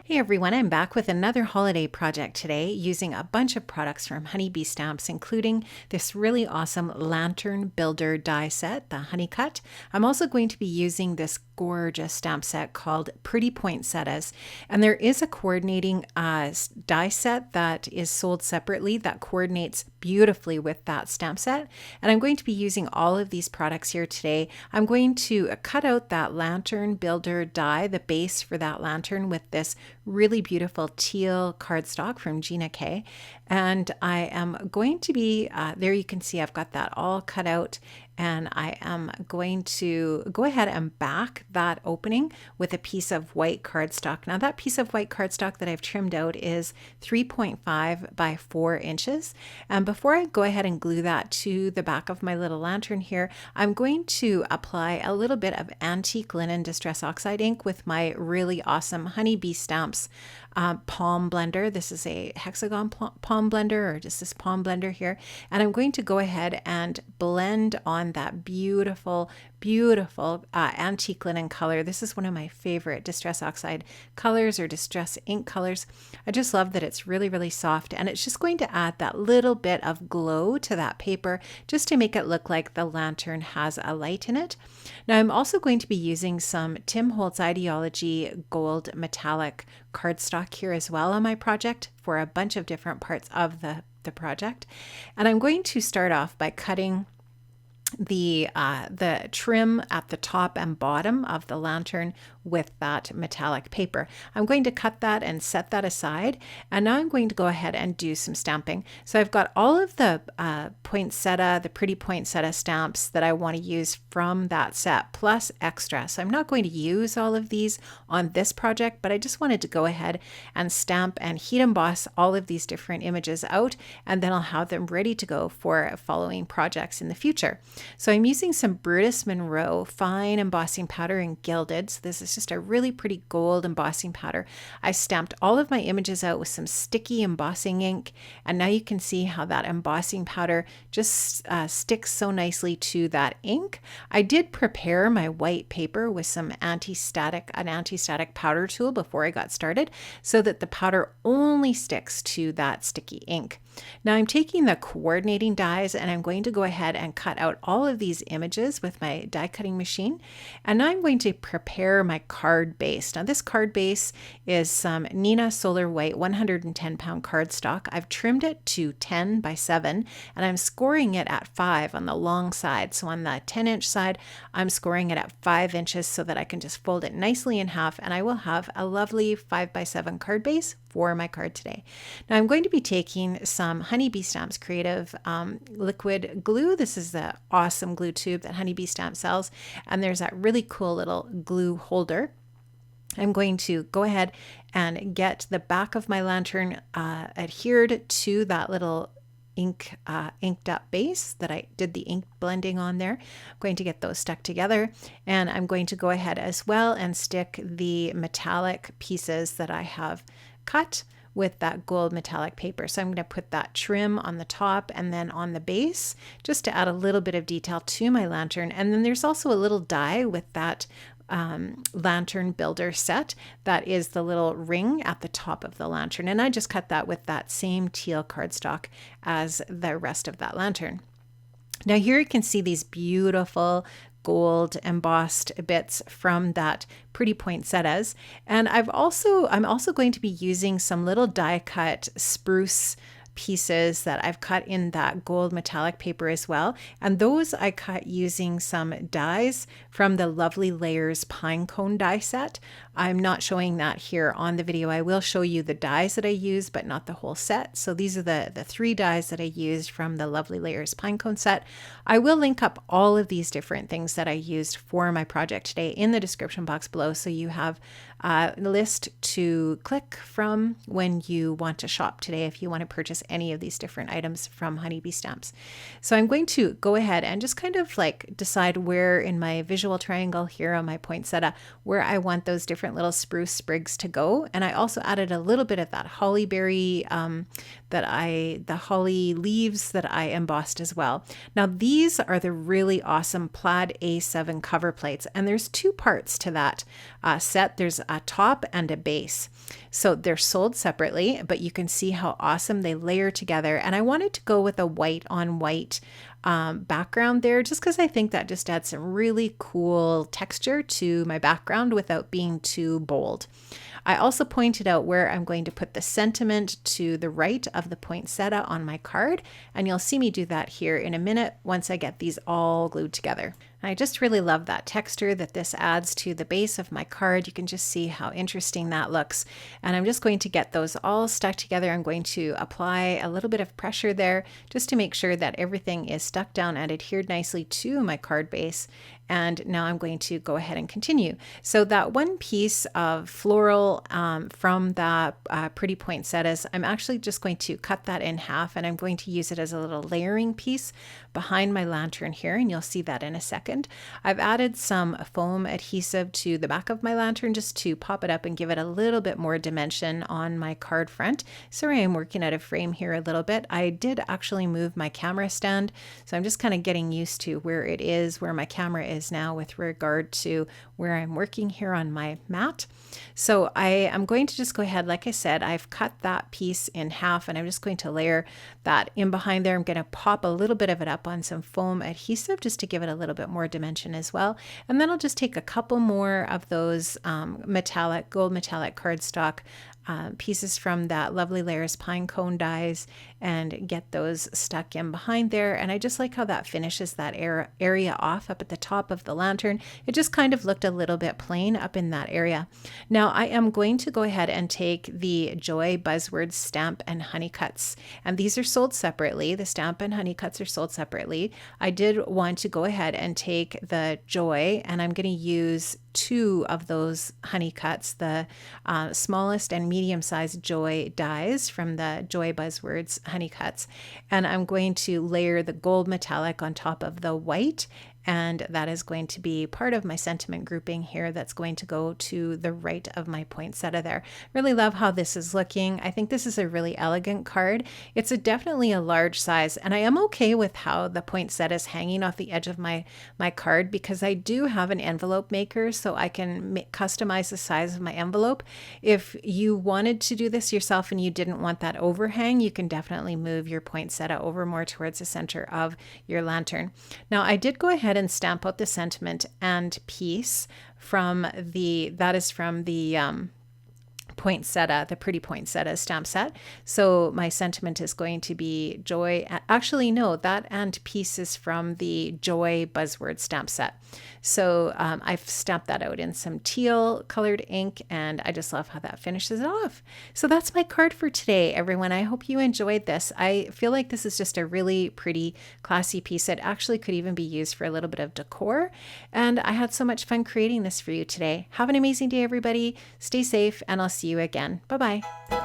Hey everyone, I'm back with another holiday project today using a bunch of products from Honeybee Stamps, including this really awesome lantern builder die set, the Honey Cut. I'm also going to be using this gorgeous stamp set called Pretty Poinsettias, and there is a coordinating die set that is sold separately that coordinates beautifully with that stamp set, and I'm going to be using all of these products here today. I'm going to cut out that lantern builder die, the base for that lantern, with this really beautiful teal cardstock from Gina K. And I am going to be, there you can see I've got that all cut out, and I am going to go ahead and back that opening with a piece of white cardstock. Now that piece of white cardstock that I've trimmed out is 3.5 by 4 inches. And before I go ahead and glue that to the back of my little lantern here, I'm going to apply a little bit of antique linen distress oxide ink with my really awesome Honeybee Stamps palm blender. This is a hexagon palm blender, or just this palm blender here. And I'm going to go ahead and blend on that beautiful antique linen color. This is one of my favorite distress oxide colors, or distress ink colors. I just love that it's really soft, and it's just going to add that little bit of glow to that paper just to make it look like the lantern has a light in it. Now I'm also going to be using some Tim Holtz Ideology gold metallic cardstock here as well on my project for a bunch of different parts of the project. And I'm going to start off by cutting the trim at the top and bottom of the lantern with that metallic paper. I'm going to cut that and set that aside, and now I'm going to go ahead and do some stamping. So I've got all of the poinsettia, the pretty poinsettia stamps that I want to use from that set, plus extra. So I'm not going to use all of these on this project, but I just wanted to go ahead and stamp and heat emboss all of these different images out, and then I'll have them ready to go for following projects in the future. So I'm using some Brutus Monroe fine embossing powder in gilded. So this is just a really pretty gold embossing powder. I stamped all of my images out with some sticky embossing ink, and now you can see how that embossing powder just sticks so nicely to that ink. I did prepare my white paper with some anti-static powder tool before I got started, so that the powder only sticks to that sticky ink. Now I'm taking the coordinating dies, and I'm going to go ahead and cut out all of these images with my die cutting machine. And now I'm going to prepare my card base. Now this card base is some Neenah Solar White 110-pound cardstock. I've trimmed it to 10 by 7, and I'm scoring it at 5 on the long side. So on the 10-inch side, I'm scoring it at 5 inches so that I can just fold it nicely in half, and I will have a lovely 5 by 7 card base for my card today. Now I'm going to be taking some Honeybee Stamps Creative liquid glue. This is the awesome glue tube that Honeybee Stamps sells, and there's that really cool little glue holder. I'm going to go ahead and get the back of my lantern adhered to that little inked up base that I did the ink blending on there. I'm going to get those stuck together, and I'm going to go ahead as well and stick the metallic pieces that I have cut with that gold metallic paper. So I'm going to put that trim on the top and then on the base, just to add a little bit of detail to my lantern. And then there's also a little die with that lantern builder set that is the little ring at the top of the lantern, and I just cut that with that same teal cardstock as the rest of that lantern. Now here you can see these beautiful gold embossed bits from that pretty poinsettias, and I'm also going to be using some little die cut spruce pieces that I've cut in that gold metallic paper as well, and those I cut using some dies from the Lovely Layers pine cone die set. I'm not showing that here on the video. I will show you the dies that I use, but not the whole set. So these are the 3 dies that I used from the Lovely Layers pine cone set. I will link up all of these different things that I used for my project today in the description box below, so you have a list to click from when you want to shop today if you want to purchase any of these different items from Honeybee Stamps. So I'm going to go ahead and just kind of like decide where in my visual triangle here on my poinsettia where I want those different little spruce sprigs to go. And I also added a little bit of that holly berry, the holly leaves that I embossed as well. Now these are the really awesome Plaid A7 cover plates, and there's 2 parts to that set. There's a top and a base. So they're sold separately, but you can see how awesome they layer together. And I wanted to go with a white on white background there, just because I think that just adds some really cool texture to my background without being too bold. I also pointed out where I'm going to put the sentiment to the right of the poinsettia on my card, and you'll see me do that here in a minute once I get these all glued together. I just really love that texture that this adds to the base of my card. You can just see how interesting that looks. And I'm just going to get those all stuck together. I'm going to apply a little bit of pressure there just to make sure that everything is stuck down and adhered nicely to my card base. And now I'm going to go ahead and continue. So that one piece of floral from the pretty poinsettias, I'm actually just going to cut that in half, and I'm going to use it as a little layering piece behind my lantern here, and you'll see that in a second. I've added some foam adhesive to the back of my lantern just to pop it up and give it a little bit more dimension on my card front. Sorry, I'm working out of frame here a little bit. I did actually move my camera stand, so I'm just kind of getting used to where it is, where my camera is now with regard to where I'm working here on my mat. So I am going to just go ahead, like I said, I've cut that piece in half, and I'm just going to layer that in behind there. I'm going to pop a little bit of it up on some foam adhesive just to give it a little bit more dimension as well. And then I'll just take a couple more of those gold metallic cardstock pieces from that Lovely Layers pine cone dies and get those stuck in behind there. And I just like how that finishes that area off up at the top of the lantern. It just kind of looked a little bit plain up in that area. Now I am going to go ahead and take the Joy Buzzword stamp and honey cuts, and these are sold separately. The stamp and honey cuts are sold separately. I did want to go ahead and take the Joy, and I'm going to use 2 of those honey cuts, the smallest and medium-sized Joy dies from the Joy Buzzwords honey cuts, and I'm going to layer the gold metallic on top of the white, and that is going to be part of my sentiment grouping here that's going to go to the right of my poinsettia there. Really love how this is looking. I think this is a really elegant card. It's definitely a large size, and I am okay with how the poinsettia is hanging off the edge of my card because I do have an envelope maker, so I can customize the size of my envelope. If you wanted to do this yourself and you didn't want that overhang, you can definitely move your poinsettia over more towards the center of your lantern. Now I did go ahead and stamp out the sentiment and piece from the poinsettia, the pretty poinsettia stamp set. So my sentiment is going to be Joy. Actually, no, that and piece is from the Joy Buzzword stamp set. So I've stamped that out in some teal colored ink, and I just love how that finishes it off. So that's my card for today, everyone. I hope you enjoyed this. I feel like this is just a really pretty, classy piece that actually could even be used for a little bit of decor. And I had so much fun creating this for you today. Have an amazing day, everybody. Stay safe, and I'll see you again. Bye-bye.